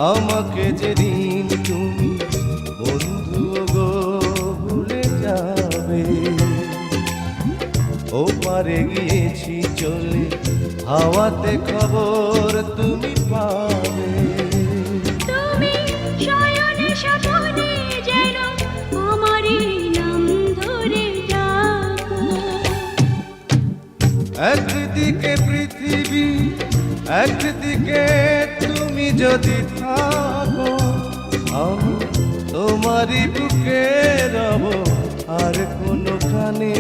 আমাকে যেদিন তুমি বন্ধু গো ভুলে যাবে, ও পারে গিয়েছি চলে, হাওয়াতে খবর তুমি পাবে। তুমি শয়নে স্বপনে যেন আমারই নাম ধরে ডাকো। একদিকে পৃথিবী, একদিকে তুমি যদি থাকো, আমি তোমারই বুকে রব, আর কোনো কানে